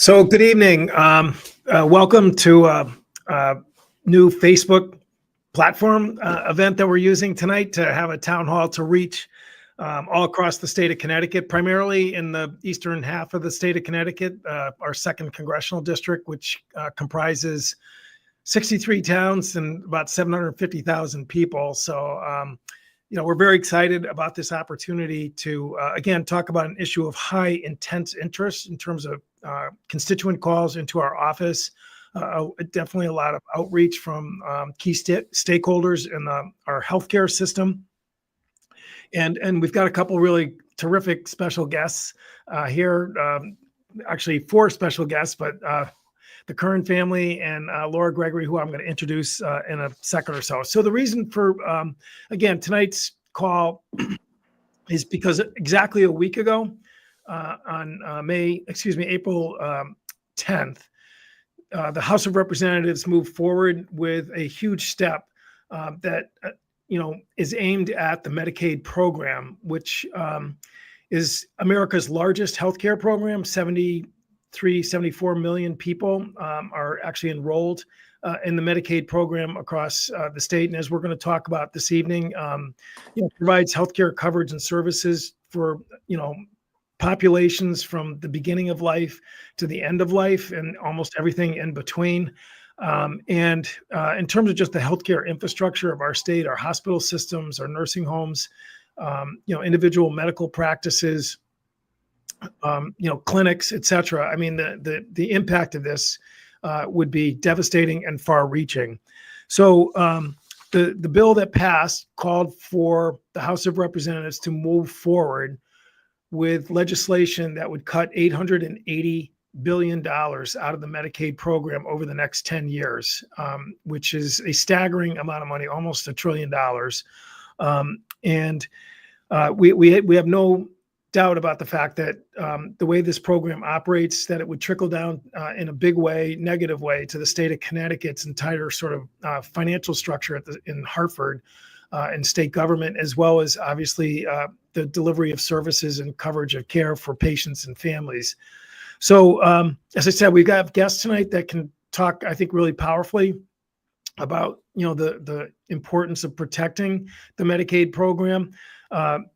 So good evening. Welcome to a new Facebook platform event that we're using tonight to have a town hall to reach all across the state of Connecticut, primarily in the eastern half of the state of Connecticut, our second congressional district, which comprises 63 towns and about 750,000 people. So, we're very excited about this opportunity to, again, talk about an issue of high intense interest in terms of constituent calls into our office. Definitely a lot of outreach from key stakeholders in our healthcare system. And we've got a couple really terrific special guests here, actually 4 special guests, but the Kern family and Laura Gregory, who I'm going to introduce in a second or so. So the reason for, again, tonight's call is because exactly a week ago, on April 10th, the House of Representatives moved forward with a huge step that is aimed at the Medicaid program, which is America's largest healthcare program. 74 million people are actually enrolled in the Medicaid program across the state. And as we're going to talk about this evening, provides healthcare coverage and services for, populations from the beginning of life to the end of life and almost everything in between. And in terms of just the healthcare infrastructure of our state, our hospital systems, our nursing homes, individual medical practices, clinics, et cetera. I mean, the impact of this would be devastating and far-reaching. So the bill that passed called for the House of Representatives to move forward with legislation that would cut $880 billion out of the Medicaid program over the next 10 years, which is a staggering amount of money, almost $1 trillion. We have no doubt about the fact that the way this program operates, that it would trickle down in a big way, negative way, to the state of Connecticut's entire sort of financial structure in Hartford and state government, as well as obviously the delivery of services and coverage of care for patients and families. So, as I said, we've got guests tonight that can talk, I think, really powerfully about the importance of protecting the Medicaid program.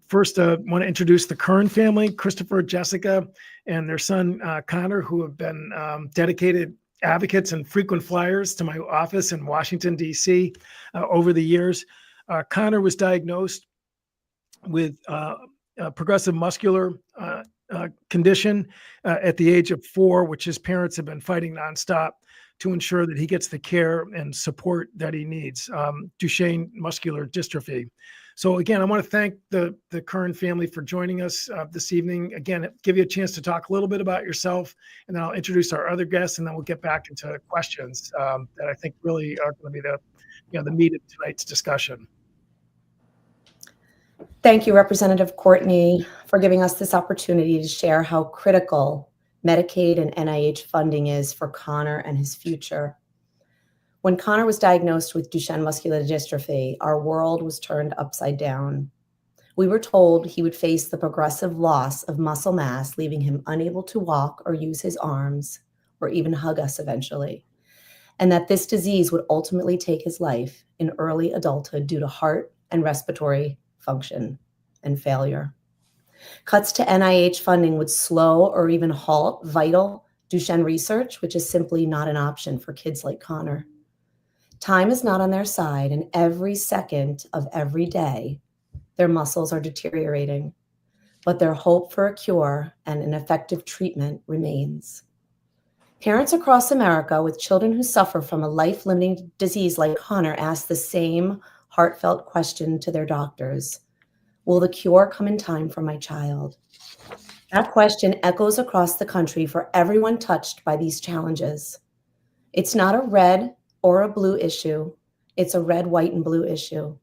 First, I want to introduce the Kern family, Christopher, Jessica, and their son, Connor, who have been dedicated advocates and frequent flyers to my office in Washington, D.C. Over the years. Connor was diagnosed with progressive muscular condition at the age of 4, which his parents have been fighting nonstop to ensure that he gets the care and support that he needs, Duchenne muscular dystrophy. So again, I want to thank the Kern family for joining us this evening. Again, give you a chance to talk a little bit about yourself, and then I'll introduce our other guests, and then we'll get back into questions that I think really are going to be the meat of tonight's discussion. Thank you, Representative Courtney, for giving us this opportunity to share how critical Medicaid and NIH funding is for Connor and his future. When Connor was diagnosed with Duchenne muscular dystrophy, our world was turned upside down. We were told he would face the progressive loss of muscle mass, leaving him unable to walk or use his arms or even hug us eventually, and that this disease would ultimately take his life in early adulthood due to heart and respiratory function and failure. Cuts to NIH funding would slow or even halt vital Duchenne research, which is simply not an option for kids like Connor. Time is not on their side, and every second of every day, their muscles are deteriorating, but their hope for a cure and an effective treatment remains. Parents across America with children who suffer from a life-limiting disease like Connor ask the same heartfelt question to their doctors: will the cure come in time for my child? That question echoes across the country for everyone touched by these challenges. It's not a red or a blue issue. It's a red, white, and blue issue,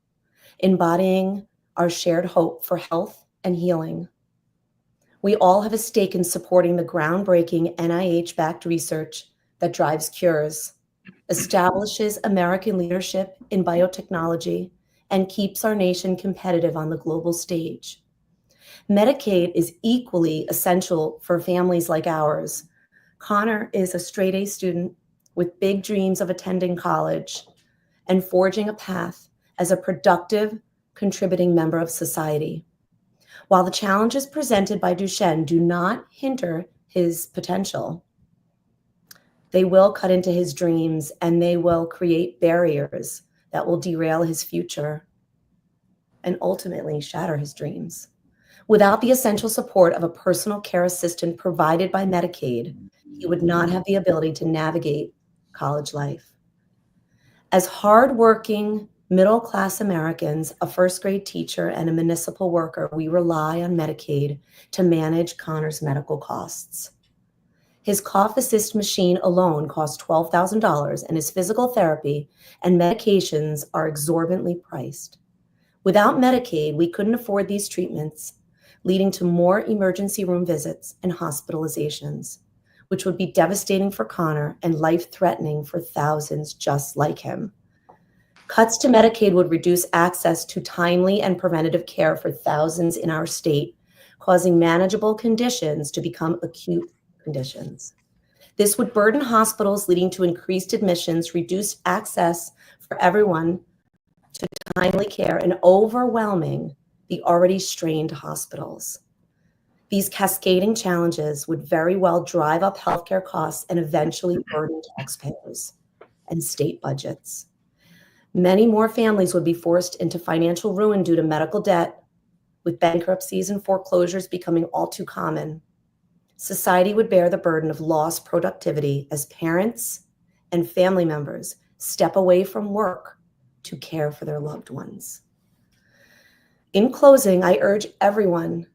embodying our shared hope for health and healing. We all have a stake in supporting the groundbreaking NIH-backed research that drives cures, establishes American leadership in biotechnology, and keeps our nation competitive on the global stage. Medicaid is equally essential for families like ours Connor is a straight A student with big dreams of attending college and forging a path as a productive, contributing member of society. While the challenges presented by Duchenne do not hinder his potential, they will cut into his dreams and they will create barriers that will derail his future and ultimately shatter his dreams. Without the essential support of a personal care assistant provided by Medicaid, he would not have the ability to navigate college life. As hardworking, middle-class Americans, a first-grade teacher, and a municipal worker, we rely on Medicaid to manage Connor's medical costs. His cough assist machine alone costs $12,000, and his physical therapy and medications are exorbitantly priced. Without Medicaid, we couldn't afford these treatments, leading to more emergency room visits and hospitalizations, which would be devastating for Connor and life-threatening for thousands just like him. Cuts to Medicaid would reduce access to timely and preventative care for thousands in our state, causing manageable conditions to become acute conditions. This would burden hospitals, leading to increased admissions, reduced access for everyone to timely care, and overwhelming the already strained hospitals. These cascading challenges would very well drive up healthcare costs and eventually burden taxpayers and state budgets. Many more families would be forced into financial ruin due to medical debt, with bankruptcies and foreclosures becoming all too common. Society would bear the burden of lost productivity as parents and family members step away from work to care for their loved ones. In closing, I urge everyone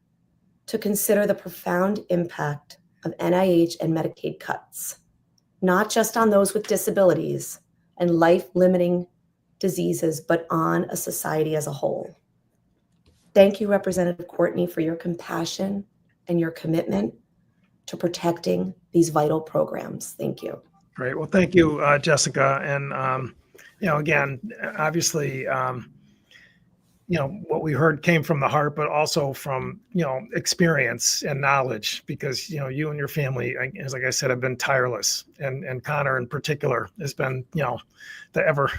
to consider the profound impact of NIH and Medicaid cuts, not just on those with disabilities and life-limiting diseases, but on a society as a whole. Thank you, Representative Courtney, for your compassion and your commitment to protecting these vital programs. Thank you. Great. Well, thank you, Jessica. And, again, obviously, what we heard came from the heart, but also from, experience and knowledge, because, you and your family, as like I said, have been tireless. And Connor in particular has been, never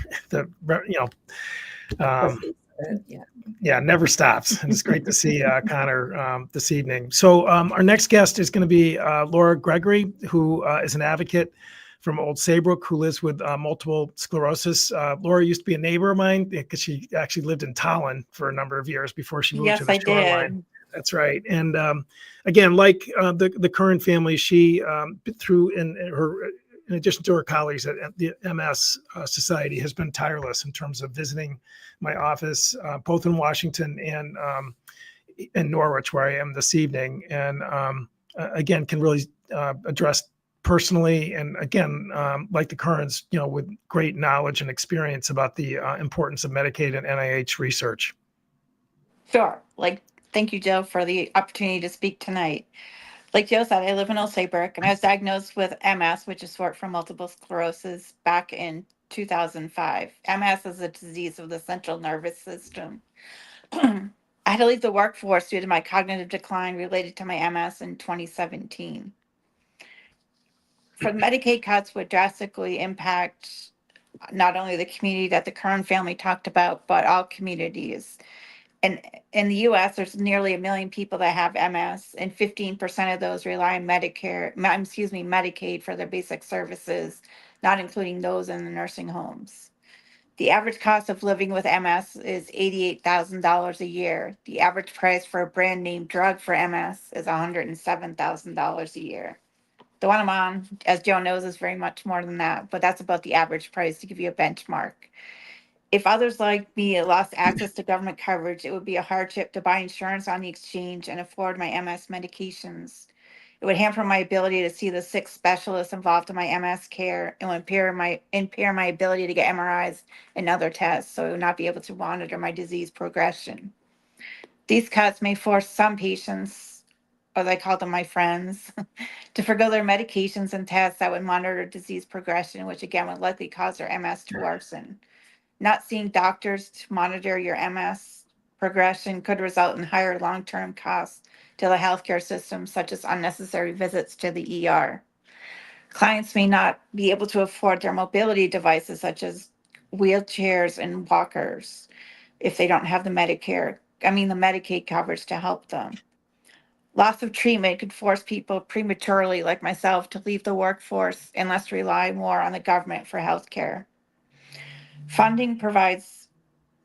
stops. And it's great to see Connor this evening. So our next guest is going to be Laura Gregory, who is an advocate from Old Saybrook, who lives with multiple sclerosis. Laura used to be a neighbor of mine because she actually lived in Tallinn for a number of years before she moved to the shoreline. Did. That's right. And again, like the current family, she in addition to her colleagues at the MS Society, has been tireless in terms of visiting my office, both in Washington and in Norwich, where I am this evening. And again, can really address personally, and again, like the Currens, with great knowledge and experience about the importance of Medicaid and NIH research. Sure. Thank you, Joe, for the opportunity to speak tonight. Like Joe said, I live in Old Saybrook, and I was diagnosed with MS, which is short for multiple sclerosis, back in 2005. MS is a disease of the central nervous system. I had to leave the workforce due to my cognitive decline related to my MS in 2017. For Medicaid cuts would drastically impact not only the community that the current family talked about, but all communities. And in the US, there's nearly 1 million people that have MS, and 15% of those rely on Medicaid for their basic services, not including those in the nursing homes. The average cost of living with MS is $88,000 a year. The average price for a brand name drug for MS is $107,000 a year. The one I'm on, as Joe knows, is very much more than that, but that's about the average price to give you a benchmark. If others like me lost access to government coverage, it would be a hardship to buy insurance on the exchange and afford my MS medications. It would hamper my ability to see the 6 specialists involved in my MS care, and would impair my ability to get MRIs and other tests, so I would not be able to monitor my disease progression. These cuts may force some patients, as I call them my friends, to forgo their medications and tests that would monitor disease progression, which again would likely cause their MS to worsen. Not seeing doctors to monitor your MS progression could result in higher long-term costs to the healthcare system, such as unnecessary visits to the ER. Clients may not be able to afford their mobility devices such as wheelchairs and walkers if they don't have the Medicaid coverage to help them. Loss of treatment could force people prematurely, like myself, to leave the workforce and thus rely more on the government for health care. Funding provides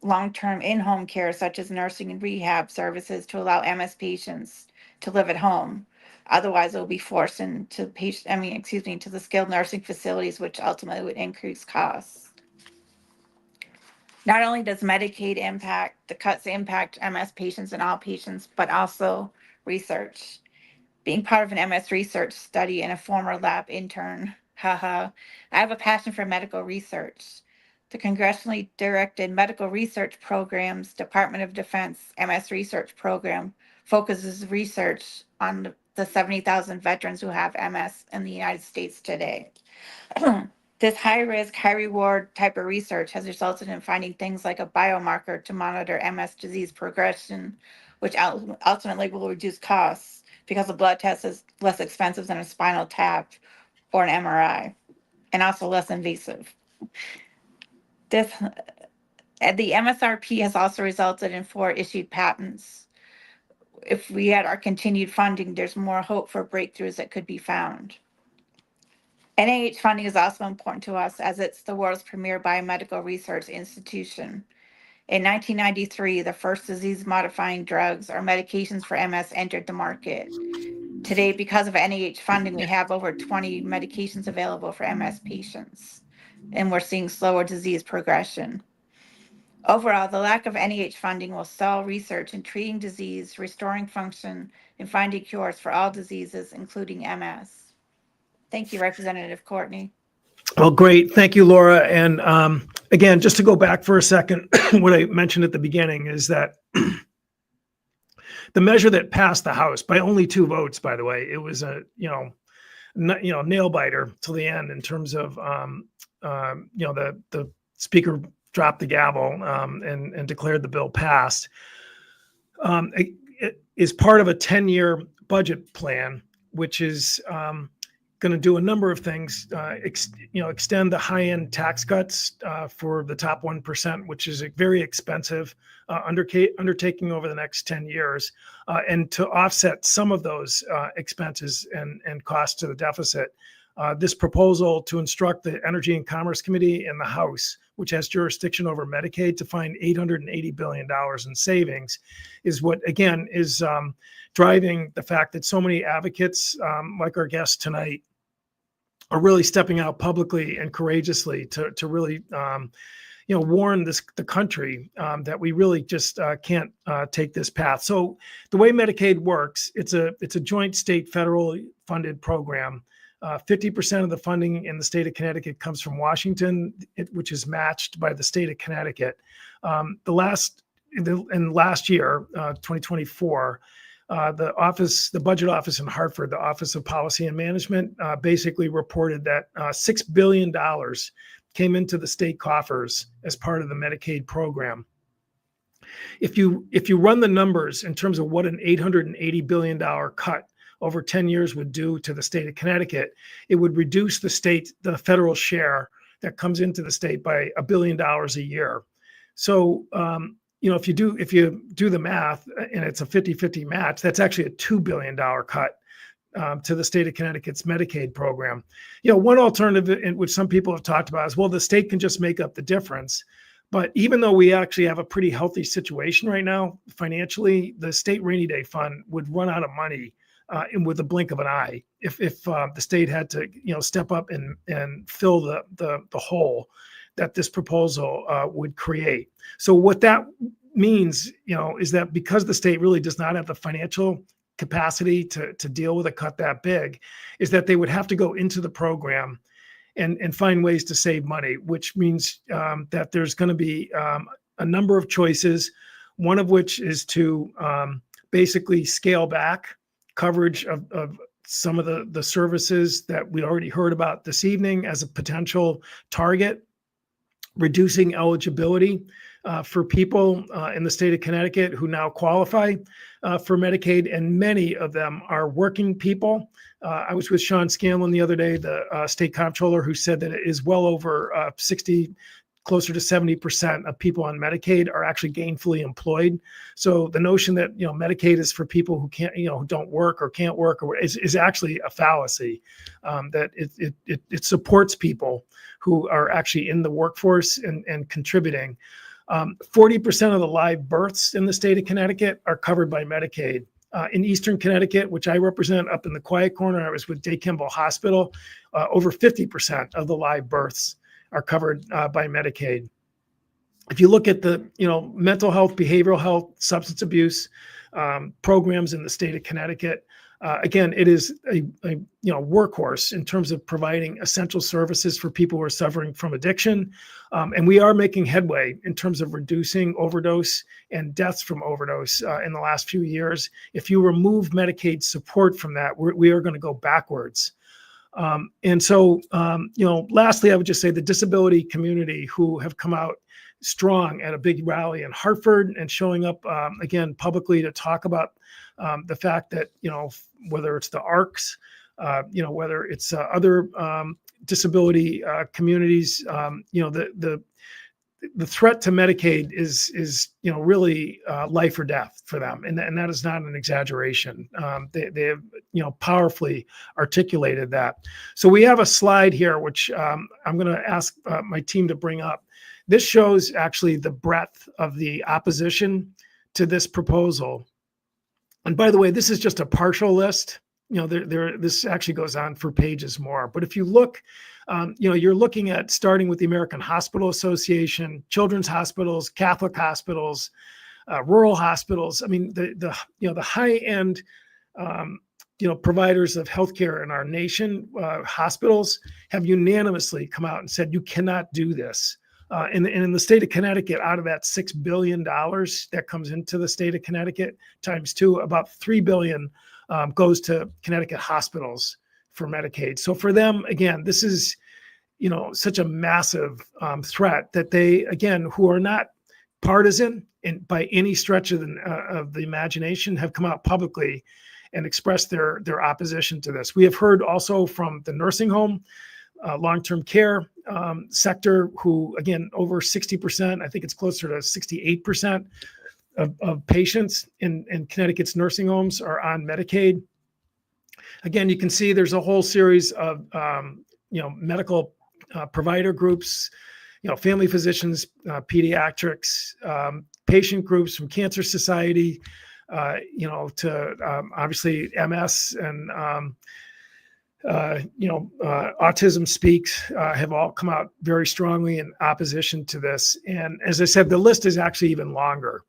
long-term in-home care, such as nursing and rehab services, to allow MS patients to live at home. Otherwise, they'll be forced into to the skilled nursing facilities, which ultimately would increase costs. Not only does the cuts impact MS patients and all patients, but also research. Being part of an MS research study and a former lab intern, I have a passion for medical research. The congressionally directed medical research programs, Department of Defense MS research program, focuses research on the 70,000 veterans who have MS in the United States today. This high risk, high reward type of research has resulted in finding things like a biomarker to monitor MS disease progression, which ultimately will reduce costs because a blood test is less expensive than a spinal tap or an MRI, and also less invasive. The MSRP has also resulted in 4 issued patents. If we had our continued funding, there's more hope for breakthroughs that could be found. NIH funding is also important to us as it's the world's premier biomedical research institution. In 1993, the first disease-modifying drugs or medications for MS entered the market. Today, because of NIH funding, we have over 20 medications available for MS patients, and we're seeing slower disease progression. Overall, the lack of NIH funding will stall research in treating disease, restoring function, and finding cures for all diseases, including MS. Thank you, Representative Courtney. Well, great. Thank you, Laura. And again, just to go back for a second, what I mentioned at the beginning is that the measure that passed the House by only 2 votes, by the way, it was a nail biter till the end in terms of the Speaker dropped the gavel and declared the bill passed. It is part of a 10-year budget plan, which is going to do a number of things, extend the high-end tax cuts for the top 1%, which is a very expensive undertaking over the next 10 years, and to offset some of those expenses and costs to the deficit. This proposal to instruct the Energy and Commerce Committee in the House, which has jurisdiction over Medicaid, to find $880 billion in savings is what, again, is driving the fact that so many advocates, like our guest tonight, are really stepping out publicly and courageously to really, warn the country that we really just can't take this path. So the way Medicaid works, it's a joint state federal funded program. 50% of the funding in the state of Connecticut comes from Washington, which is matched by the state of Connecticut. Last year, 2024, the Budget Office in Hartford, the Office of Policy and Management, basically reported that $6 billion came into the state coffers as part of the Medicaid program. If you run the numbers in terms of what an $880 billion cut over 10 years would do to the state of Connecticut, it would reduce the federal share that comes into the state by $1 billion a year. So, if you do the math and it's a 50-50 match, that's actually a $2 billion cut to the state of Connecticut's Medicaid program. One alternative, which some people have talked about, is, well, the state can just make up the difference. But even though we actually have a pretty healthy situation right now financially, the state rainy day fund would run out of money with a blink of an eye if the state had to step up and fill the hole that this proposal would create. So what that means, is that because the state really does not have the financial capacity to deal with a cut that big, is that they would have to go into the program and find ways to save money, which means that there's going to be a number of choices, one of which is to basically scale back coverage of some of the services that we already heard about this evening as a potential target, reducing eligibility for people in the state of Connecticut who now qualify for Medicaid, and many of them are working people. I was with Sean Scanlon the other day, the state comptroller, who said that it is well over 60, closer to 70% of people on Medicaid are actually gainfully employed. So the notion that, Medicaid is for people who can't, who don't work or can't work is actually a fallacy. That it supports people who are actually in the workforce and contributing. 40% of the live births in the state of Connecticut are covered by Medicaid. In Eastern Connecticut, which I represent up in the quiet corner, I was with Day Kimball Hospital, over 50% of the live births are covered by Medicaid. If you look at the, mental health, behavioral health, substance abuse programs in the state of Connecticut, again, it is a workhorse in terms of providing essential services for people who are suffering from addiction. And we are making headway in terms of reducing overdose and deaths from overdose in the last few years. If you remove Medicaid support from that, we are going to go backwards. And so, lastly, I would just say the disability community who have come out strong at a big rally in Hartford and showing up again publicly to talk about the fact that, whether it's the ARCs, whether it's other disability communities, the threat to Medicaid is really life or death for them, and that is not an exaggeration. They have powerfully articulated that. So we have a slide here which I'm going to ask my team to bring up. This shows actually the breadth of the opposition to this proposal. And by the way, this is just a partial list. This actually goes on for pages more. But if you look, you're looking at starting with the American Hospital Association, children's hospitals, Catholic hospitals, rural hospitals. I mean, the high end, providers of healthcare in our nation, hospitals have unanimously come out and said, you cannot do this. And in the state of Connecticut, out of that $6 billion that comes into the state of Connecticut times two, about $3 billion goes to Connecticut hospitals for Medicaid. So for them, again, this is, such a massive threat that they, again, who are not partisan by any stretch of the imagination, have come out publicly and expressed their opposition to this. We have heard also from the nursing home, long-term care sector, who, again, over 60%, I think it's closer to 68% of patients in Connecticut's nursing homes are on Medicaid. Again, you can see there's a whole series of, medical provider groups, family physicians, pediatrics, patient groups from Cancer Society, to obviously MS and, Autism Speaks have all come out very strongly in opposition to this. And as I said, the list is actually even longer.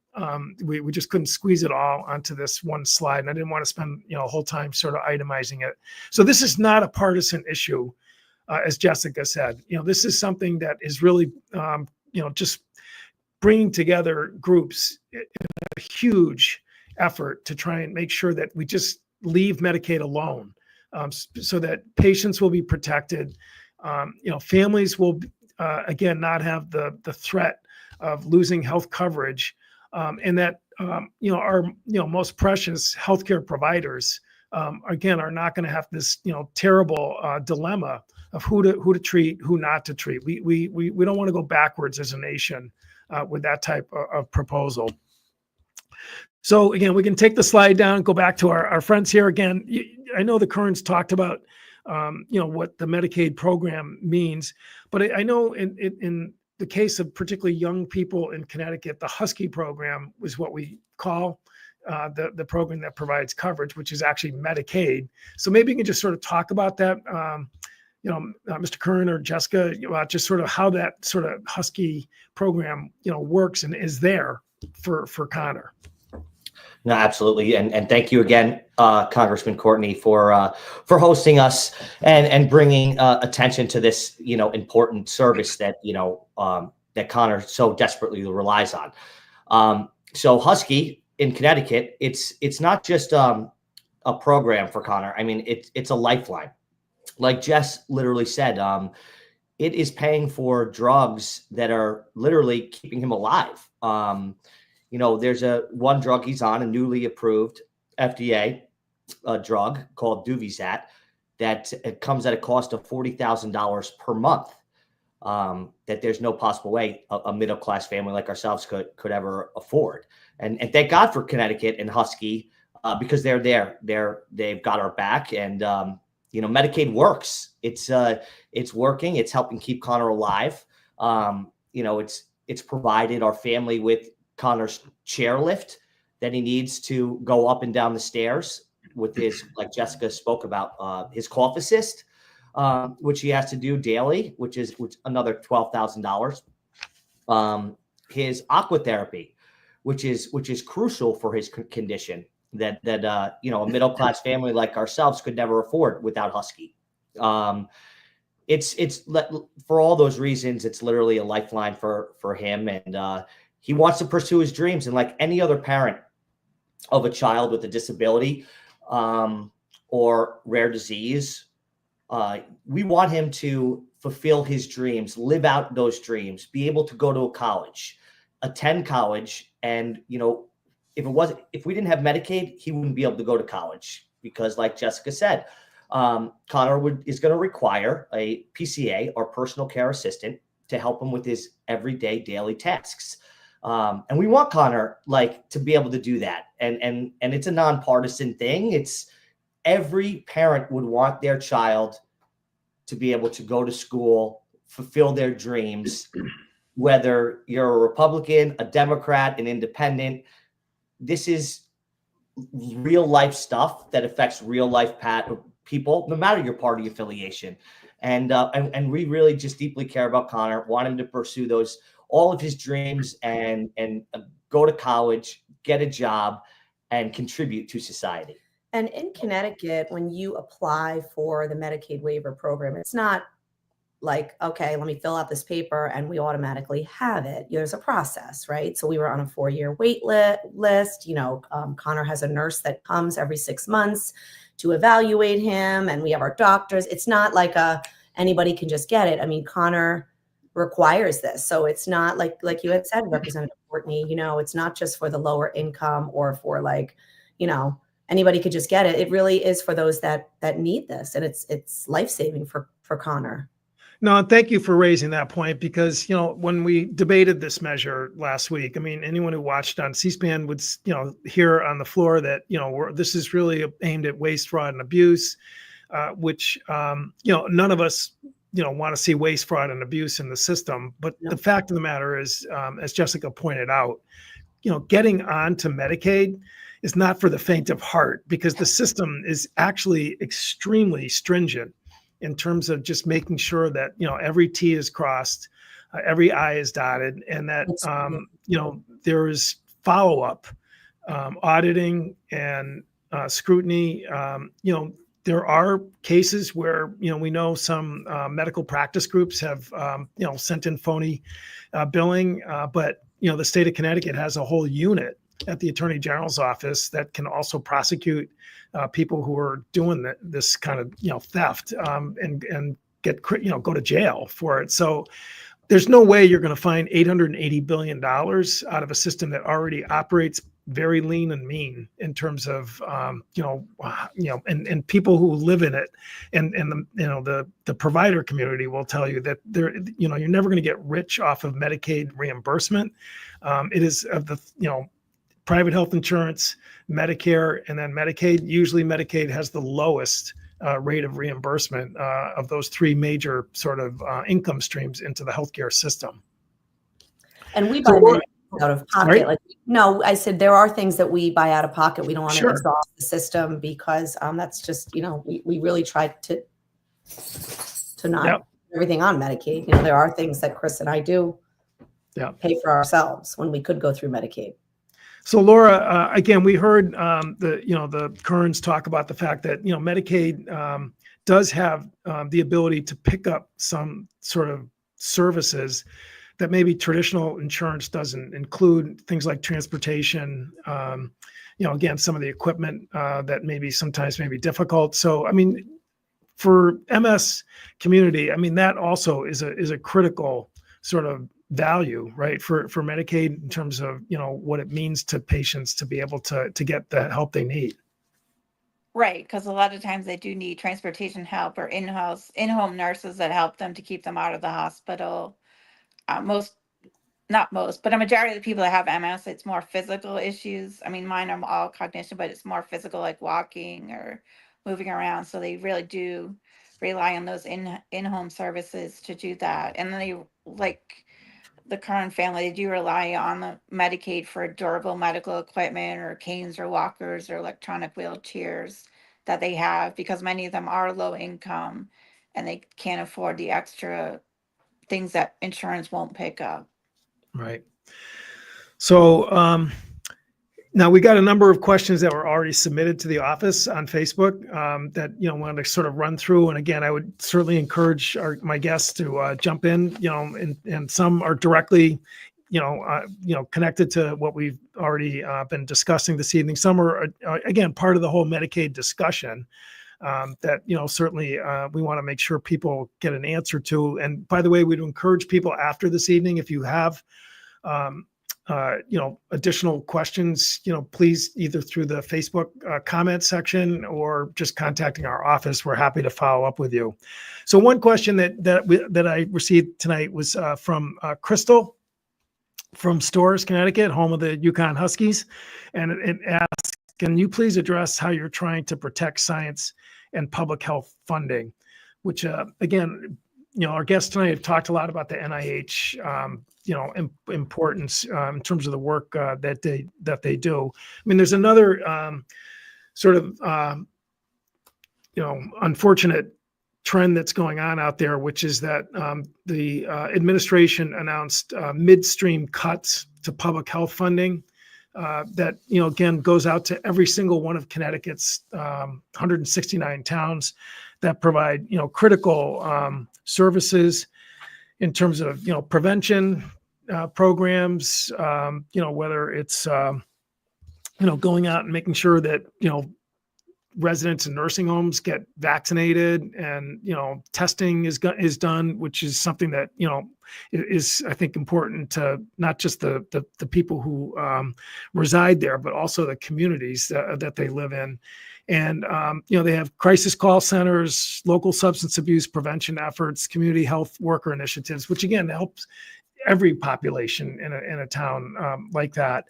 We just couldn't squeeze it all onto this one slide, and I didn't want to spend a whole time sort of itemizing it. So this is not a partisan issue, as Jessica said. This is something that is really just bringing together groups in a huge effort to try and make sure that we just leave Medicaid alone. So that patients will be protected, families will again not have the threat of losing health coverage, and that our most precious healthcare providers again are not going to have this terrible dilemma of who to treat, who not to treat. We don't want to go backwards as a nation with that type of proposal. So again, we can take the slide down, go back to our friends here again. I know the Currents talked about, what the Medicaid program means, but I know in the case of particularly young people in Connecticut, the Husky program was what we call the program that provides coverage, which is actually Medicaid. So maybe you can just sort of talk about that, Mr. Curran or Jessica, just sort of how that sort of Husky program, works and is there for Connor. No, absolutely. And thank you again, Congressman Courtney, for hosting us and bringing attention to this, important service that, that Connor so desperately relies on. So Husky in Connecticut, it's not just a program for Connor. I mean, it's a lifeline. Like Jess literally said, it is paying for drugs that are literally keeping him alive. There's one drug he's on, a newly approved FDA drug called Duvizat, that it comes at a cost of $40,000 per month. That there's no possible way a middle-class family like ourselves could ever afford. And thank God for Connecticut and Husky, because they're there. They've got our back, and Medicaid works. It's working. It's helping keep Connor alive. It's provided our family with Connor's chairlift that he needs to go up and down the stairs with his, like Jessica spoke about, his cough assist, which he has to do daily, which is another $12,000. His aquatherapy, which is crucial for his condition that a middle class family like ourselves could never afford without Husky. It's for all those reasons, it's literally a lifeline for him, and he wants to pursue his dreams. And like any other parent of a child with a disability or rare disease, we want him to fulfill his dreams, live out those dreams, be able to go to a college, attend college. And, if we didn't have Medicaid, he wouldn't be able to go to college because, like Jessica said, Connor is going to require a PCA or personal care assistant to help him with his everyday daily tasks. And we want Connor to be able to do that. And it's a nonpartisan thing. It's every parent would want their child to be able to go to school, fulfill their dreams, whether you're a Republican, a Democrat, an independent. This is real life stuff that affects real life people, no matter your party affiliation. And we really just deeply care about Connor, want him to pursue all of his dreams and go to college, get a job, and contribute to society. And in Connecticut, when you apply for the Medicaid waiver program, it's not like, okay, let me fill out this paper and we automatically have it. There's a process, right? So we were on a 4-year wait list. Connor has a nurse that comes every 6 months to evaluate him, and we have our doctors. It's not like anybody can just get it. I mean, Connor requires this. So it's not like you had said, Representative Courtney, it's not just for the lower income or for anybody could just get it. It really is for those that need this. And it's life-saving for Connor. No, and thank you for raising that point, because, when we debated this measure last week, I mean, anyone who watched on C-SPAN would, hear on the floor that, this is really aimed at waste, fraud, and abuse, which, none of us, want to see waste, fraud, and abuse in the system. But the fact of the matter is, as Jessica pointed out, getting onto Medicaid is not for the faint of heart, because the system is actually extremely stringent in terms of just making sure that, every T is crossed, every I is dotted, and that, there is follow-up, auditing and scrutiny. There are cases where, we know some medical practice groups have, sent in phony billing, but, the state of Connecticut has a whole unit at the Attorney General's office that can also prosecute people who are doing this kind of, theft and get, go to jail for it. So there's no way you're going to find $880 billion out of a system that already operates very lean and mean in terms of, and people who live in it, and the provider community will tell you that you're never going to get rich off of Medicaid reimbursement. It is of the, private health insurance, Medicare, and then Medicaid. Usually Medicaid has the lowest rate of reimbursement of those three major sort of income streams into the healthcare system. And we buy out of pocket. Right? No, I said there are things that we buy out of pocket. We don't want to exhaust the system, because that's just, we really try to not put everything on Medicaid. There are things that Chris and I do pay for ourselves when we could go through Medicaid. So Laura, again, we heard the Kearns talk about the fact that Medicaid does have the ability to pick up some sort of services that maybe traditional insurance doesn't include, things like transportation. Again, some of the equipment that maybe sometimes may be difficult. So I mean, for MS community, I mean, that also is a critical sort of value, right, for Medicaid in terms of, you know, what it means to patients to be able to get the help they need. Right, because a lot of times they do need transportation help or in-home nurses that help them to keep them out of the hospital. Not most, but a majority of the people that have MS, it's more physical issues. I mean, mine are all cognition, but it's more physical, like walking or moving around. So they really do rely on those in-home services to do that. And then they, like the current family, they do rely on the Medicaid for durable medical equipment or canes or walkers or electronic wheelchairs that they have, because many of them are low income and they can't afford the extra things that insurance won't pick up. Right. So now we got a number of questions that were already submitted to the office on Facebook that, you know, wanted to sort of run through. And again, I would certainly encourage my guests to jump in, you know, and some are directly, you know, connected to what we've already been discussing this evening. Some are, again, part of the whole Medicaid discussion. That, you know, certainly we want to make sure people get an answer to. And by the way, we'd encourage people after this evening, if you have, you know, additional questions, you know, please either through the Facebook comment section or just contacting our office. We're happy to follow up with you. So one question that I received tonight was from Crystal from Storrs, Connecticut, home of the Yukon Huskies. And it asks, can you please address how you're trying to protect science and public health funding? Which, again, you know, our guests tonight have talked a lot about the NIH, you know, importance in terms of the work that they do. I mean, there's another sort of, you know, unfortunate trend that's going on out there, which is that the administration announced midstream cuts to public health funding. That, you know, again, goes out to every single one of Connecticut's 169 towns that provide, you know, critical services in terms of, you know, prevention programs, you know, whether it's, you know, going out and making sure that, you know, residents in nursing homes get vaccinated and, you know, testing is done, which is something that, you know, is, I think, important to not just the people who reside there, but also the communities that they live in. And, you know, they have crisis call centers, local substance abuse prevention efforts, community health worker initiatives, which again helps every population in a town like that.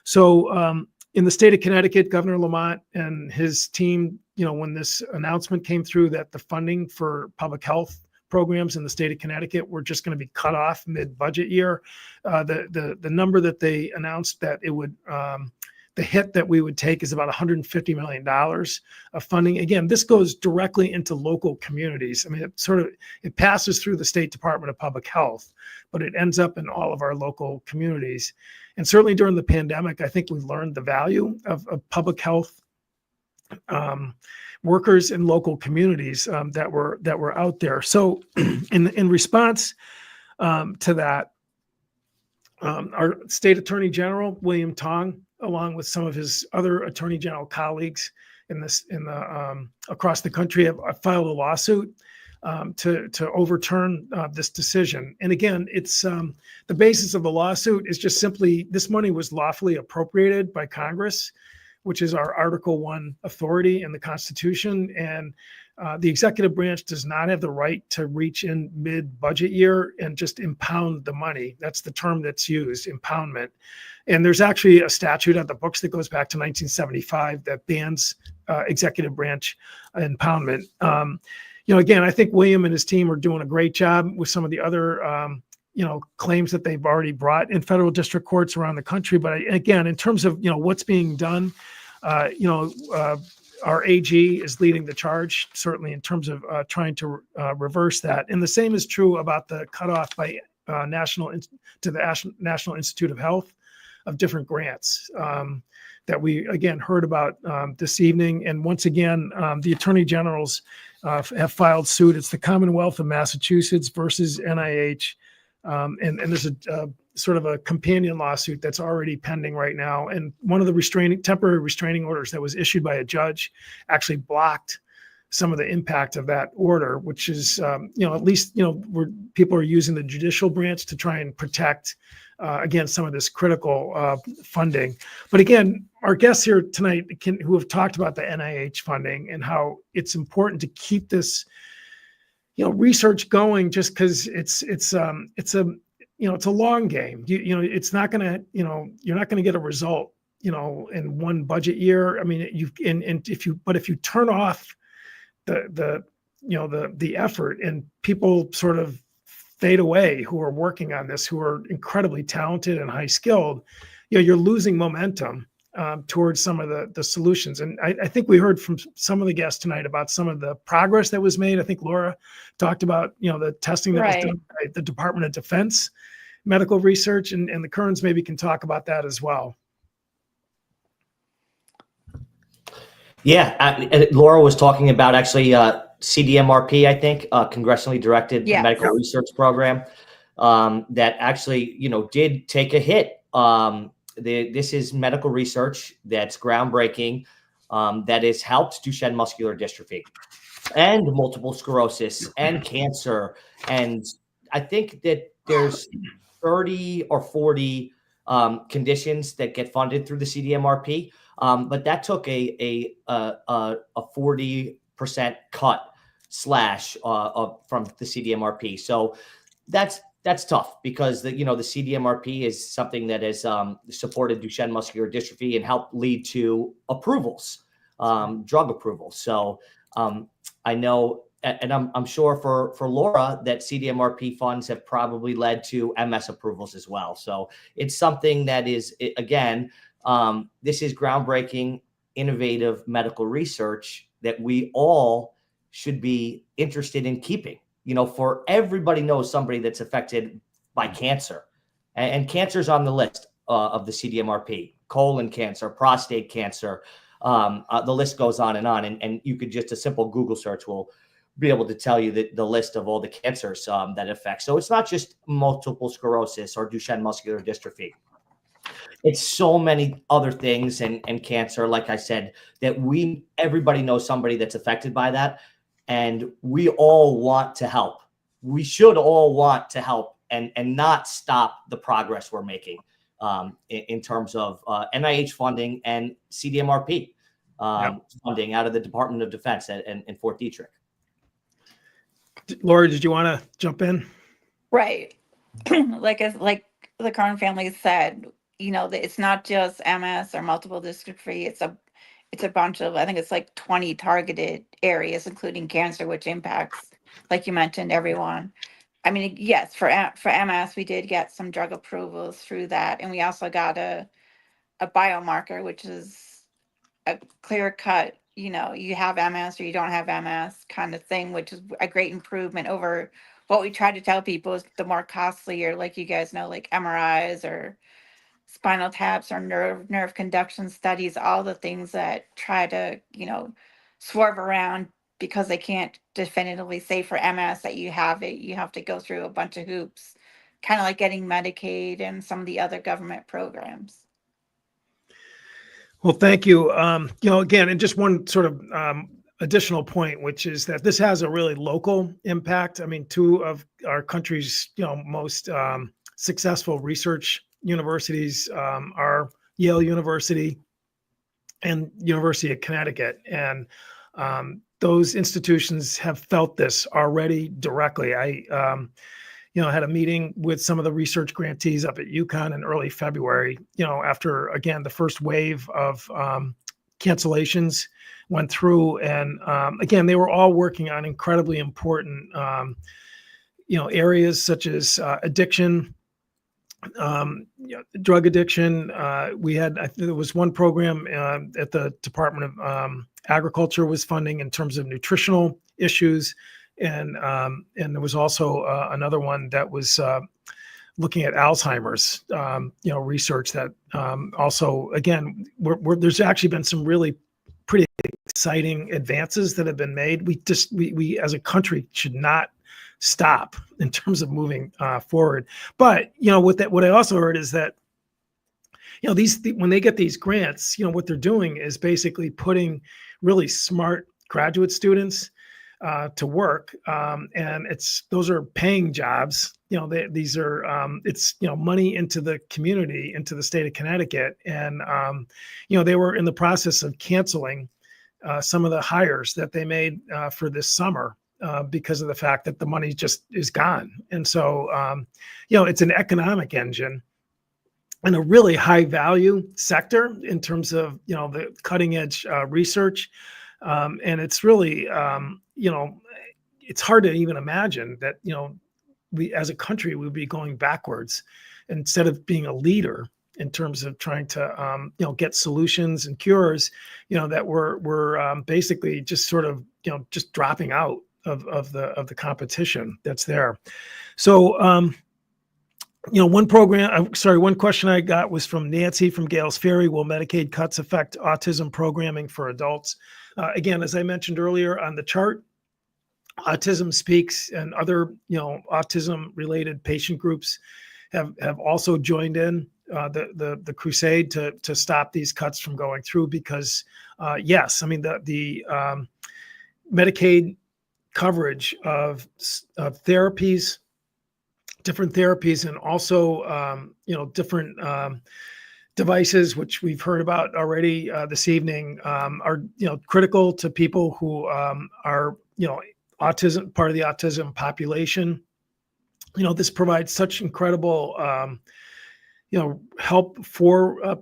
So in the state of Connecticut, Governor Lamont and his team, you know, when this announcement came through that the funding for public health programs in the state of Connecticut were just going to be cut off mid-budget year, the number that they announced that it would, the hit that we would take is about $150 million of funding. Again, this goes directly into local communities. I mean, it passes through the State Department of Public Health, but it ends up in all of our local communities. And certainly during the pandemic, I think we learned the value of public health workers in local communities that were out there. So in response to that, our state attorney general, William Tong, along with some of his other attorney general colleagues across the country, have filed a lawsuit to overturn this decision. And again, it's the basis of the lawsuit is just simply this money was lawfully appropriated by Congress, which is our Article 1 authority in the Constitution. And the executive branch does not have the right to reach in mid-budget year and just impound the money. That's the term that's used, impoundment. And there's actually a statute on the books that goes back to 1975 that bans executive branch impoundment. You know, again, I think William and his team are doing a great job with some of the other, you know, claims that they've already brought in federal district courts around the country. But again, in terms of, you know, what's being done, you know, our AG is leading the charge, certainly in terms of trying to reverse that. And the same is true about the cutoff by National Institute of Health of different grants that we, again, heard about this evening. And once again, the attorney generals have filed suit. It's the Commonwealth of Massachusetts versus NIH. And there's a sort of a companion lawsuit that's already pending right now. And one of the temporary restraining orders that was issued by a judge actually blocked some of the impact of that order, which is, at least, where people are using the judicial branch to try and protect against some of this critical funding. But again, our guests here tonight who have talked about the NIH funding and how it's important to keep this, research going, just because it's a long game. It's not going to, you're not going to get a result, in one budget year. I mean, if you turn off the effort and people sort of fade away who are working on this, who are incredibly talented and high skilled, you're losing momentum towards some of the solutions. And I think we heard from some of the guests tonight about some of the progress that was made. I think Laura talked about, the testing that was done by the Department of Defense medical research, and the Kerns maybe can talk about that as well. Yeah, Laura was talking about actually CDMRP, I think, congressionally directed medical research program that actually, did take a hit. This is medical research that's groundbreaking, that has helped Duchenne muscular dystrophy and multiple sclerosis and cancer. And I think that there's 30 or 40 conditions that get funded through the CDMRP. But that took a 40% cut slash from the CDMRP. So that's tough because the CDMRP is something that has supported Duchenne muscular dystrophy and helped lead to approvals, drug approvals. So I know, and I'm sure for Laura that CDMRP funds have probably led to MS approvals as well. So it's something that is, again, this is groundbreaking, innovative medical research that we all should be interested in keeping. For everybody knows somebody that's affected by cancer, and cancer's on the list of the CDMRP: colon cancer, prostate cancer. The list goes on, and you could just a simple Google search will be able to tell you the list of all the cancers that affect. So it's not just multiple sclerosis or Duchenne muscular dystrophy. It's so many other things and cancer, like I said, that everybody knows somebody that's affected by that. And we all want to help. We should all want to help and not stop the progress we're making in terms of NIH funding and CDMRP funding out of the Department of Defense in Fort Detrick. Laura, did you want to jump in? Right. Like the Kern family said, it's not just MS or multiple dystrophy. It's a bunch of, I think it's like 20 targeted areas, including cancer, which impacts, like you mentioned, everyone. I mean, yes, for MS, we did get some drug approvals through that. And we also got a biomarker, which is a clear cut, you have MS or you don't have MS kind of thing, which is a great improvement over what we try to tell people is the more costlier, like you guys know, like MRIs or spinal taps or nerve conduction studies, all the things that try to, swerve around because they can't definitively say for MS that you have it. You have to go through a bunch of hoops, kind of like getting Medicaid and some of the other government programs. Well, thank you. Again, and just one sort of additional point, which is that this has a really local impact. I mean, two of our country's, most successful research universities are Yale University and University of Connecticut. And those institutions have felt this already directly. I had a meeting with some of the research grantees up at UConn in early February, after, again, the first wave of cancellations went through. And again, they were all working on incredibly important, areas such as addiction, drug addiction. There was one program at the Department of Agriculture was funding in terms of nutritional issues. And there was also another one that was looking at Alzheimer's, research that also, again, there's actually been some really pretty exciting advances that have been made. We as a country should not stop in terms of moving forward. But, what I also heard is that, when they get these grants, what they're doing is basically putting really smart graduate students to work, and those are paying jobs. These are it's money into the community, into the state of Connecticut, and they were in the process of canceling some of the hires that they made for this summer because of the fact that the money just is gone. And so it's an economic engine and a really high value sector in terms of the cutting edge research, and it's really it's hard to even imagine that we as a country would be going backwards instead of being a leader in terms of trying to get solutions and cures, that we're basically just sort of just dropping out of the competition that's there. So one question I got was from Nancy from Gales Ferry. Will Medicaid cuts affect autism programming for adults? Again, as I mentioned earlier on the chart, Autism Speaks and other autism related patient groups have also joined in the crusade to stop these cuts from going through, because yes, I mean the Medicaid coverage of therapies, different therapies, and also different devices, which we've heard about already this evening, are critical to people who are autism, part of the autism population. This provides such incredible help for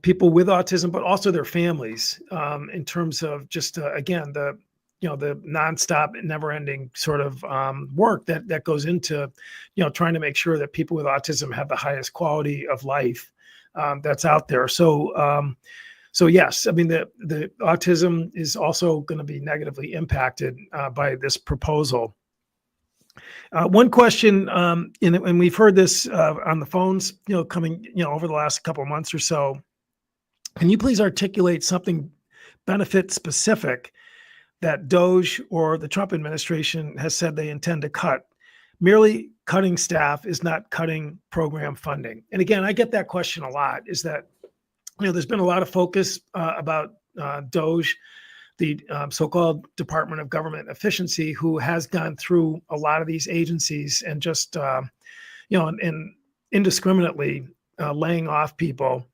people with autism, but also their families, in terms of just again the nonstop, never-ending sort of work that goes into trying to make sure that people with autism have the highest quality of life that's out there. So yes, I mean the autism is also going to be negatively impacted by this proposal. One question, and we've heard this on the phones, coming, over the last couple of months or so. Can you please articulate something benefit specific that DOGE or the Trump administration has said they intend to cut? Merely cutting staff is not cutting program funding. And again, I get that question a lot, is that, there's been a lot of focus about DOGE, the so-called Department of Government Efficiency, who has gone through a lot of these agencies and just, and indiscriminately laying off people,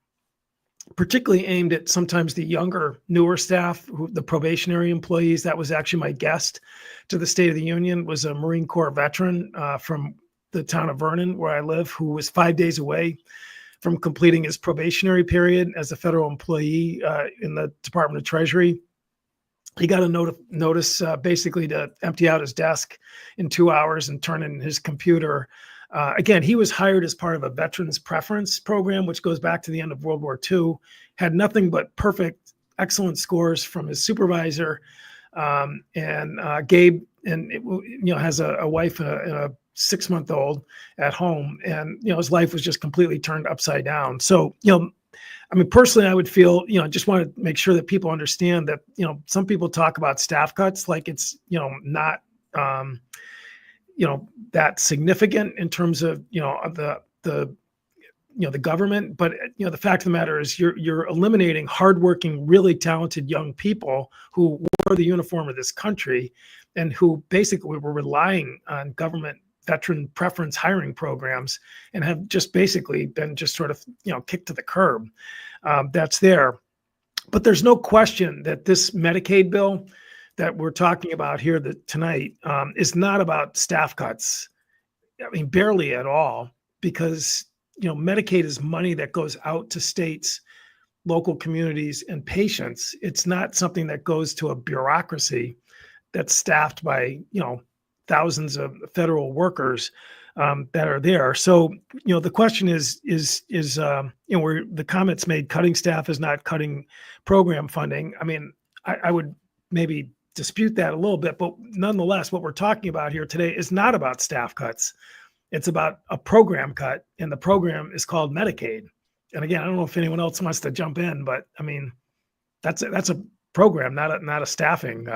particularly aimed at sometimes the younger, newer staff, the probationary employees. That was actually my guest to the State of the Union, was a Marine Corps veteran from the town of Vernon, where I live, who was 5 days away from completing his probationary period as a federal employee in the Department of Treasury. He got a notice basically to empty out his desk in 2 hours and turn in his computer. Again, he was hired as part of a veterans preference program, which goes back to the end of World War II, had nothing but perfect, excellent scores from his supervisor. And Gabe, has a wife and a 6-month-old at home, and his life was just completely turned upside down. So I mean, personally, I would feel, just want to make sure that people understand that, some people talk about staff cuts like it's, not, that significant in terms of, the government. But, the fact of the matter is you're eliminating hardworking, really talented young people who wore the uniform of this country and who basically were relying on government veteran preference hiring programs and have just basically been just sort of, kicked to the curb. That's there. But there's no question that this Medicaid bill that we're talking about here tonight is not about staff cuts. I mean, barely at all, because, Medicaid is money that goes out to states, local communities, and patients. It's not something that goes to a bureaucracy that's staffed by, thousands of federal workers that are there. So, the question is, where the comments made, cutting staff is not cutting program funding. I mean, I would maybe dispute that a little bit, but nonetheless, what we're talking about here today is not about staff cuts. It's about a program cut, and the program is called Medicaid. And again, I don't know if anyone else wants to jump in, but I mean, that's a program, not a staffing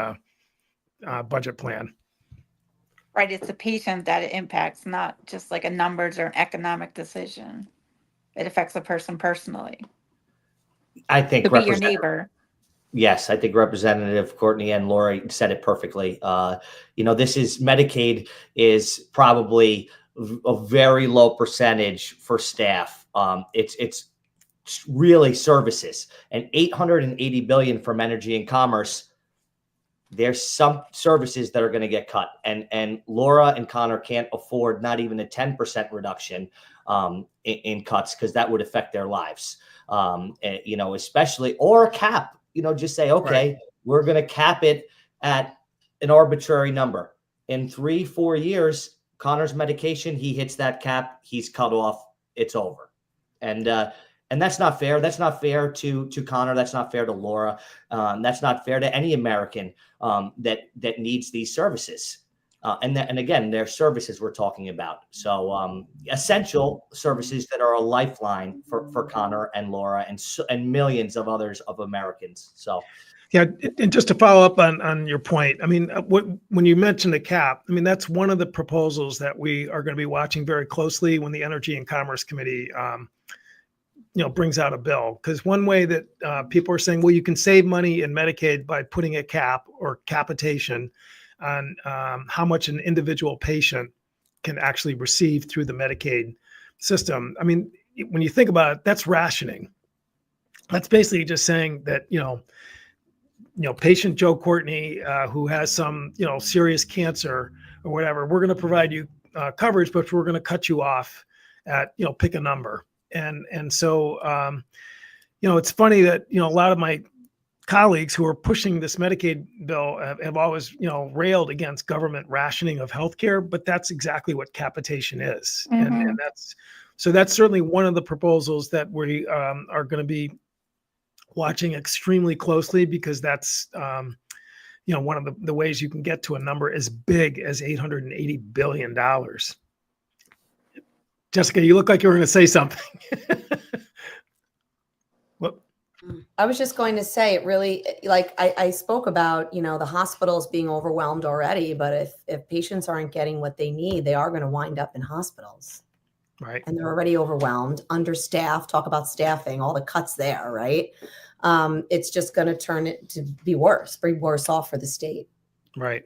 budget plan. Right, it's the patient that it impacts, not just like a numbers or an economic decision. It affects the person personally. I think Could be your neighbor. Yes, I think Representative Courtney and Lori said it perfectly. This is Medicaid is probably a very low percentage for staff. It's really services, and 880 billion from energy and commerce. There's some services that are going to get cut, and Laura and Connor can't afford not even a 10% reduction in cuts, because that would affect their lives. Especially, or a cap. Just say, okay, we're going to cap it at an arbitrary number. In 3-4 years, Connor's medication, he hits that cap, he's cut off, it's over. And that's not fair. That's not fair to Connor. That's not fair to Laura. That's not fair to any American that needs these services. And again, they're services we're talking about. So essential services that are a lifeline for Connor and Laura and millions of others of Americans. So, yeah, and just to follow up on your point, I mean, when you mentioned the cap, I mean, that's one of the proposals that we are going to be watching very closely when the Energy and Commerce Committee, brings out a bill. Because one way that people are saying, well, you can save money in Medicaid by putting a cap or capitation on how much an individual patient can actually receive through the Medicaid system. I mean, when you think about it, that's rationing. That's basically just saying that, patient Joe Courtney, who has some, serious cancer or whatever, we're going to provide you coverage, but we're going to cut you off at, pick a number. And so, it's funny that, a lot of my colleagues who are pushing this Medicaid bill have always, railed against government rationing of healthcare, but that's exactly what capitation is. Mm-hmm. And that's certainly one of the proposals that we are going to be watching extremely closely, because that's, one of the ways you can get to a number as big as $880 billion. Jessica, you look like you were going to say something. I was just going to say, it really, like I spoke about, the hospitals being overwhelmed already, but if patients aren't getting what they need, they are going to wind up in hospitals. Right. And they're already overwhelmed, understaffed, talk about staffing, all the cuts there, right? It's just going to turn it to be worse off for the state. Right.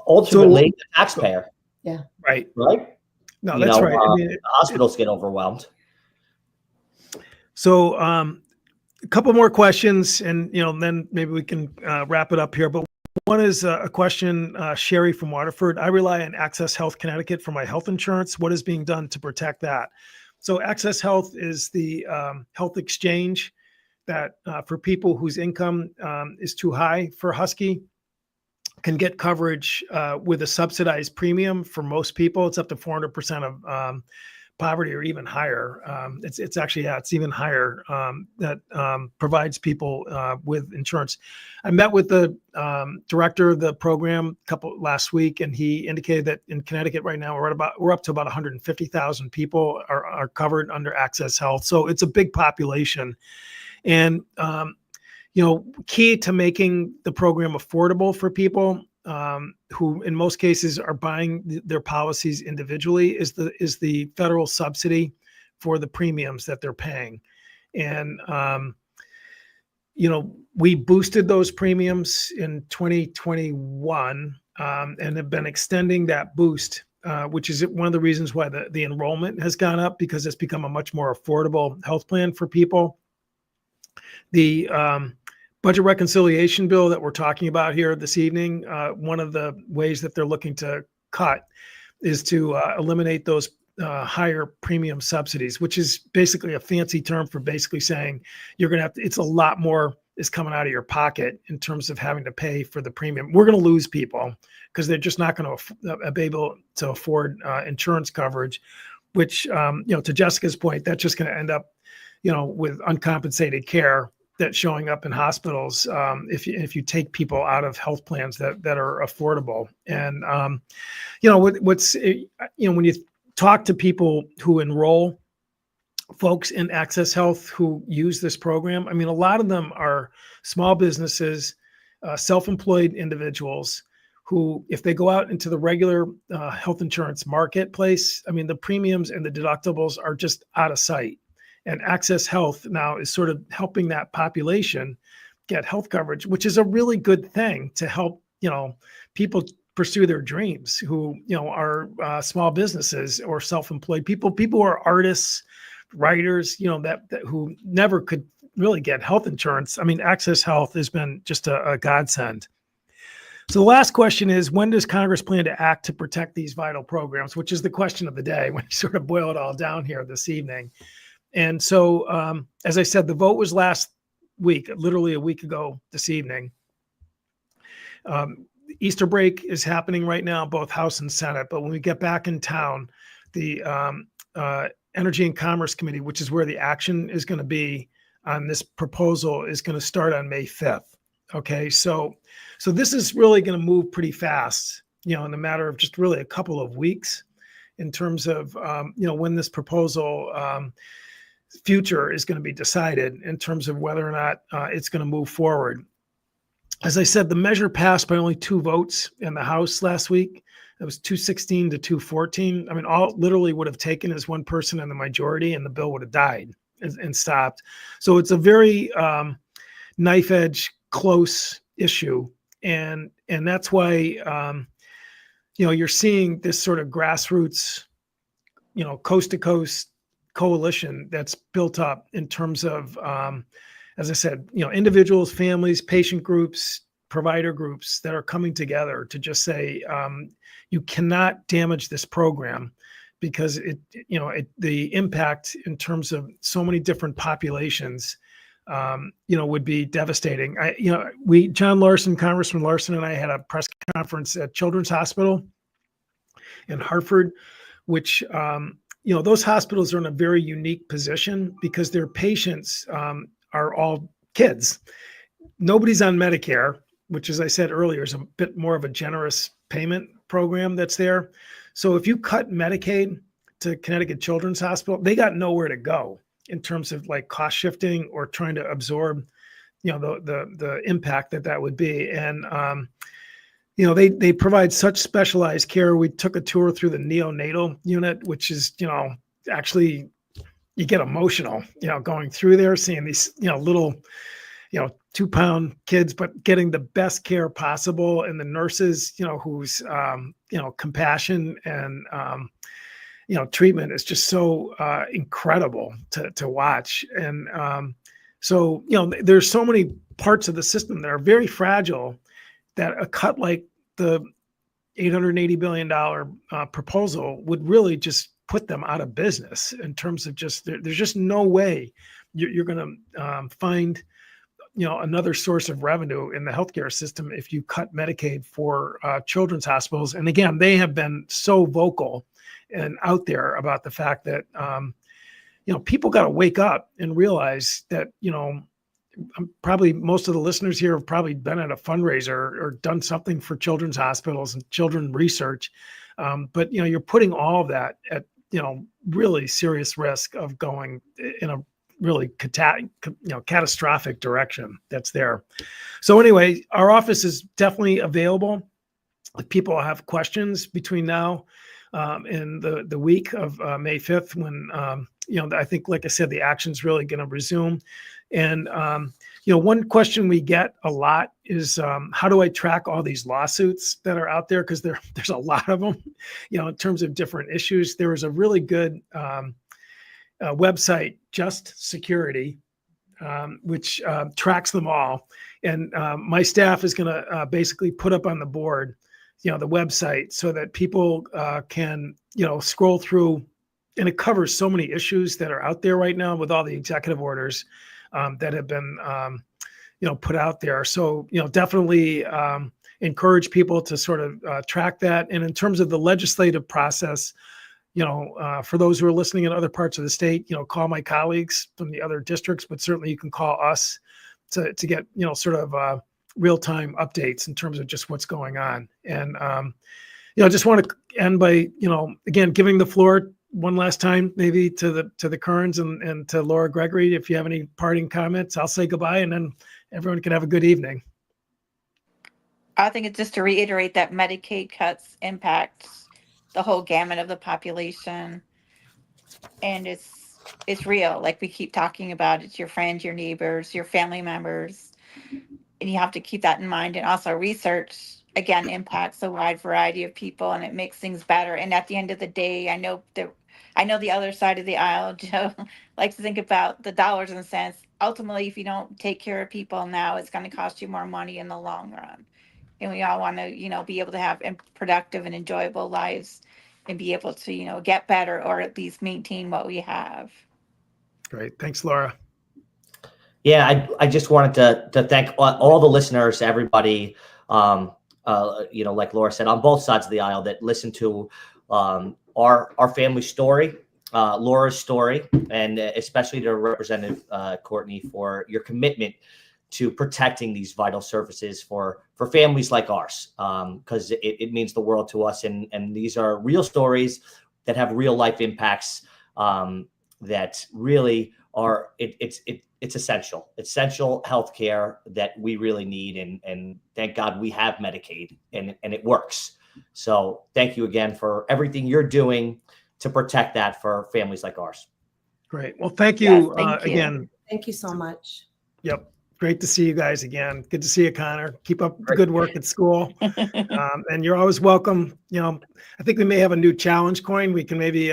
Ultimately, the taxpayer. Yeah. Right. Right. No, that's right. I mean, hospitals get overwhelmed. So a couple more questions, and then maybe we can wrap it up here. But one is a question, Sherry from Waterford. I rely on Access Health Connecticut for my health insurance. What is being done to protect that? So Access Health is the health exchange that for people whose income is too high for Husky, can get coverage with a subsidized premium for most people. It's up to 400% of poverty or even higher. It's actually, it's even higher, that provides people with insurance. I met with the director of the program last week, and he indicated that in Connecticut right now, we're up to about 150,000 people are covered under Access Health. So it's a big population. And key to making the program affordable for people who in most cases are buying their policies individually is the federal subsidy for the premiums that they're paying. And, we boosted those premiums in 2021 and have been extending that boost, which is one of the reasons why the enrollment has gone up, because it's become a much more affordable health plan for people. The budget reconciliation bill that we're talking about here this evening, one of the ways that they're looking to cut is to eliminate those higher premium subsidies, which is basically a fancy term for basically saying you're going to have to, it's a lot more is coming out of your pocket in terms of having to pay for the premium. We're going to lose people because they're just not going to be able to afford insurance coverage, which, to Jessica's point, that's just going to end up, with uncompensated care that's showing up in hospitals if you take people out of health plans that are affordable. And when you talk to people who enroll folks in Access Health who use this program, I mean, a lot of them are small businesses, self-employed individuals who, if they go out into the regular health insurance marketplace, I mean, the premiums and the deductibles are just out of sight. And Access Health now is sort of helping that population get health coverage, which is a really good thing to help, people pursue their dreams who, are small businesses or self-employed people who are artists, writers, that who never could really get health insurance. I mean, Access Health has been just a godsend. So the last question is, when does Congress plan to act to protect these vital programs, which is the question of the day when you sort of boil it all down here this evening. And so, as I said, the vote was last week, literally a week ago this evening. Easter break is happening right now, both House and Senate. But when we get back in town, the Energy and Commerce Committee, which is where the action is going to be on this proposal, is going to start on May 5th. Okay, so this is really going to move pretty fast, in a matter of just really a couple of weeks in terms of, when this proposal future is going to be decided in terms of whether or not it's going to move forward. As I said, the measure passed by only 2 votes in the House last week. It was 216 to 214. I mean, all literally would have taken as one person in the majority, and the bill would have died and stopped. So it's a very knife edge, close issue, and that's why you're seeing this sort of grassroots, coast to coast coalition that's built up in terms of, as I said, individuals, families, patient groups, provider groups that are coming together to just say, you cannot damage this program because the impact in terms of so many different populations, would be devastating. Congressman Larson and I had a press conference at Children's Hospital in Hartford, which, those hospitals are in a very unique position because their patients are all kids. Nobody's on Medicare, which, as I said earlier, is a bit more of a generous payment program that's there. So if you cut Medicaid to Connecticut Children's Hospital, they got nowhere to go in terms of like cost shifting or trying to absorb, the impact that would be. And, they provide such specialized care. We took a tour through the neonatal unit, which is, actually you get emotional, going through there, seeing these, little, 2-pound kids, but getting the best care possible. And the nurses, whose, compassion and, treatment is just so incredible to watch. And so, there's so many parts of the system that are very fragile that a cut like the $880 billion proposal would really just put them out of business in terms of just, there's just no way you're going to find, another source of revenue in the healthcare system if you cut Medicaid for children's hospitals. And again, they have been so vocal and out there about the fact that, people got to wake up and realize that, probably most of the listeners here have probably been at a fundraiser or done something for children's hospitals and children research. But, you're putting all of that at, really serious risk of going in a really catastrophic direction that's there. So anyway, our office is definitely available. If people have questions between now and the week of May 5th, when, I think, like I said, the action's really going to resume. And, one question we get a lot is, how do I track all these lawsuits that are out there? Because there's a lot of them, in terms of different issues. There was a really good website, Just Security, which tracks them all. And my staff is going to basically put up on the board, the website so that people can, scroll through. And it covers so many issues that are out there right now with all the executive orders that have been, put out there. So, definitely encourage people to sort of track that. And in terms of the legislative process, for those who are listening in other parts of the state, call my colleagues from the other districts, but certainly you can call us to get, sort of real-time updates in terms of just what's going on. And, just want to end by, again, giving the floor one last time, maybe to the Kerns and to Laura Gregory. If you have any parting comments, I'll say goodbye, and then everyone can have a good evening. I think it's just to reiterate that Medicaid cuts impact the whole gamut of the population, and it's real. Like we keep talking about, it's your friends, your neighbors, your family members. And you have to keep that in mind. And also research, again, impacts a wide variety of people and it makes things better. And at the end of the day, I know the other side of the aisle, Joe, likes to think about the dollars and cents. Ultimately, if you don't take care of people now, it's going to cost you more money in the long run. And we all want to, be able to have productive and enjoyable lives and be able to, get better or at least maintain what we have. Great. Thanks, Laura. Yeah, I just wanted to thank all the listeners, everybody, like Laura said, on both sides of the aisle that listened to our family story, Laura's story, and especially to Representative Courtney for your commitment to protecting these vital services for families like ours, because it means the world to us. And these are real stories that have real life impacts that really are, it's essential healthcare that we really need. And thank God we have Medicaid and it works. So thank you again for everything you're doing to protect that for families like ours. Great. Well, thank you, Yes, thank you. again. Thank you so much. Yep. Great to see you guys again. Good to see you, Connor. Keep up the good work at school. And you're always welcome. I think we may have a new challenge coin. We can maybe,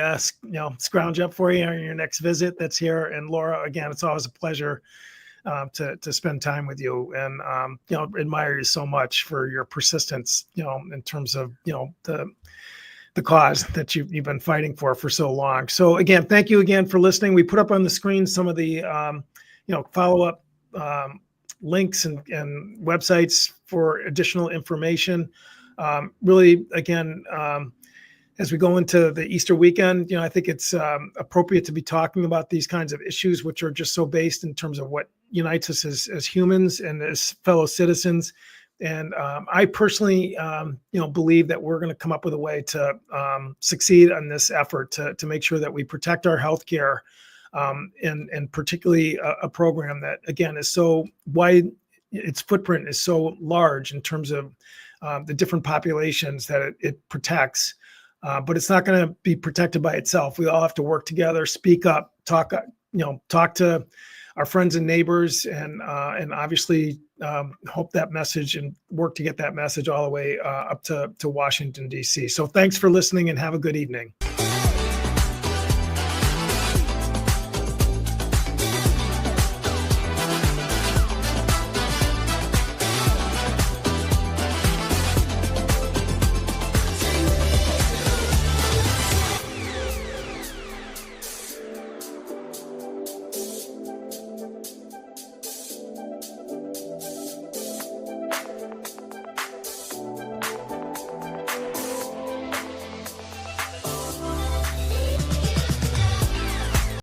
scrounge up for you on your next visit that's here. And Laura, again, it's always a pleasure to spend time with you and, admire you so much for your persistence, in terms of, the cause that you've been fighting for so long. So again, thank you again for listening. We put up on the screen some of the, follow-up links and websites for additional information. Really, again, as we go into the Easter weekend, I think it's appropriate to be talking about these kinds of issues, which are just so based in terms of what unites us as humans and as fellow citizens. And I personally, believe that we're going to come up with a way to succeed on this effort to make sure that we protect our healthcare. And particularly a program that, again, is so wide, its footprint is so large in terms of the different populations that it protects. But it's not going to be protected by itself. We all have to work together, speak up, talk to our friends and neighbors, and obviously hope that message and work to get that message all the way up to Washington, D.C. So thanks for listening and have a good evening.